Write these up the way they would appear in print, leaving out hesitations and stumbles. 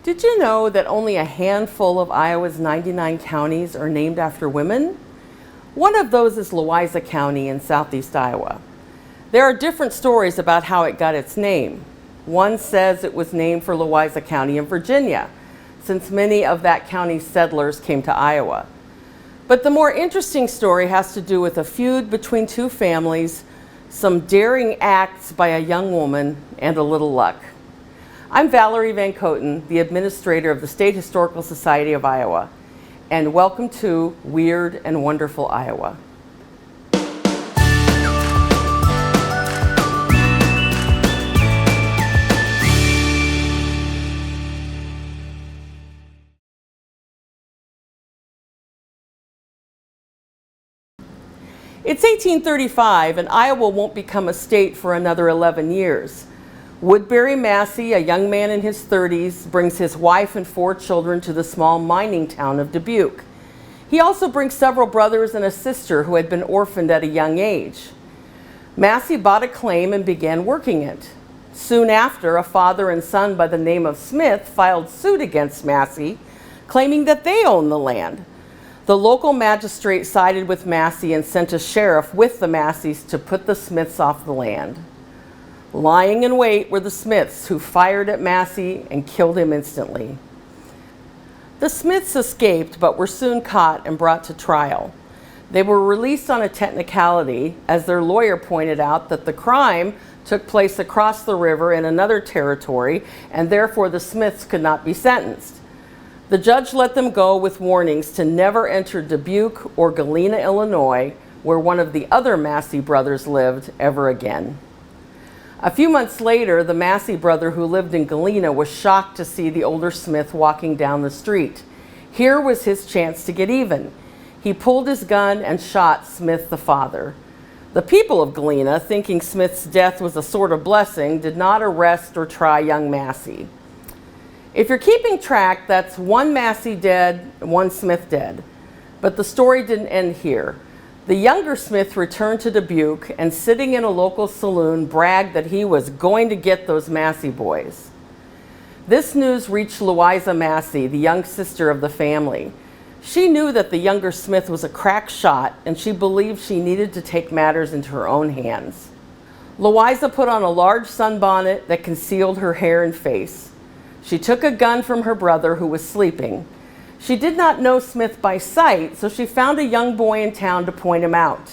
Did you know that only a handful of Iowa's 99 counties are named after women? One of those is Louisa County in southeast Iowa. There are different stories about how it got its name. One says it was named for Louisa County in Virginia, since many of that county's settlers came to Iowa. But the more interesting story has to do with a feud between two families, some daring acts by a young woman, and a little luck. I'm Valerie Van Coten, the administrator of the State Historical Society of Iowa, and welcome to Weird and Wonderful Iowa. It's 1835 and Iowa won't become a state for another 11 years. Woodbury Massey, a young man in his 30s, brings his wife and 4 children to the small mining town of Dubuque. He also brings several brothers and a sister who had been orphaned at a young age. Massey bought a claim and began working it. Soon after, a father and son by the name of Smith filed suit against Massey, claiming that they owned the land. The local magistrate sided with Massey and sent a sheriff with the Masseys to put the Smiths off the land. Lying in wait were the Smiths, who fired at Massey and killed him instantly. The Smiths escaped, but were soon caught and brought to trial. They were released on a technicality, as their lawyer pointed out that the crime took place across the river in another territory, and therefore the Smiths could not be sentenced. The judge let them go with warnings to never enter Dubuque or Galena, Illinois, where one of the other Massey brothers lived, ever again. A few months later, the Massey brother who lived in Galena was shocked to see the older Smith walking down the street. Here was his chance to get even. He pulled his gun and shot Smith the father. The people of Galena, thinking Smith's death was a sort of blessing, did not arrest or try young Massey. If you're keeping track, that's 1 Massey dead, 1 Smith dead. But the story didn't end here. The younger Smith returned to Dubuque and, sitting in a local saloon, bragged that he was going to get those Massey boys. This news reached Louisa Massey, the young sister of the family. She knew that the younger Smith was a crack shot, and she believed she needed to take matters into her own hands. Louisa put on a large sunbonnet that concealed her hair and face. She took a gun from her brother, who was sleeping. She did not know Smith by sight, so she found a young boy in town to point him out.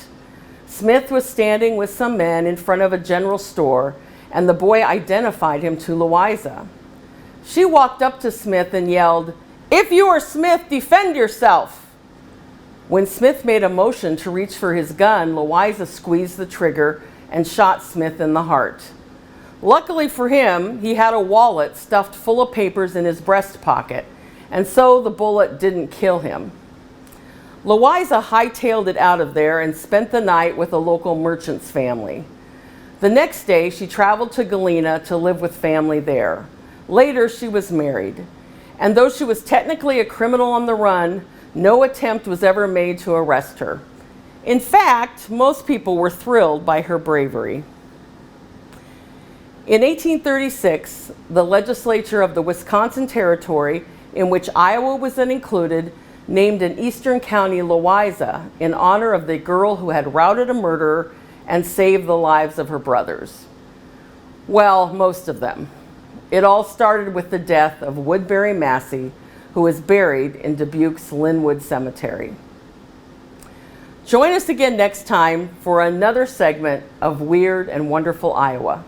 Smith was standing with some men in front of a general store, and the boy identified him to Louisa. She walked up to Smith and yelled, "If you are Smith, defend yourself!" When Smith made a motion to reach for his gun, Louisa squeezed the trigger and shot Smith in the heart. Luckily for him, he had a wallet stuffed full of papers in his breast pocket, and so the bullet didn't kill him. Louisa hightailed it out of there and spent the night with a local merchant's family. The next day, she traveled to Galena to live with family there. Later, she was married. And though she was technically a criminal on the run, no attempt was ever made to arrest her. In fact, most people were thrilled by her bravery. In 1836, the legislature of the Wisconsin Territory, in which Iowa was then included, named an eastern county Louisa in honor of the girl who had routed a murderer and saved the lives of her brothers. Well, most of them. It all started with the death of Woodbury Massey, who was buried in Dubuque's Linwood Cemetery. Join us again next time for another segment of Weird and Wonderful Iowa.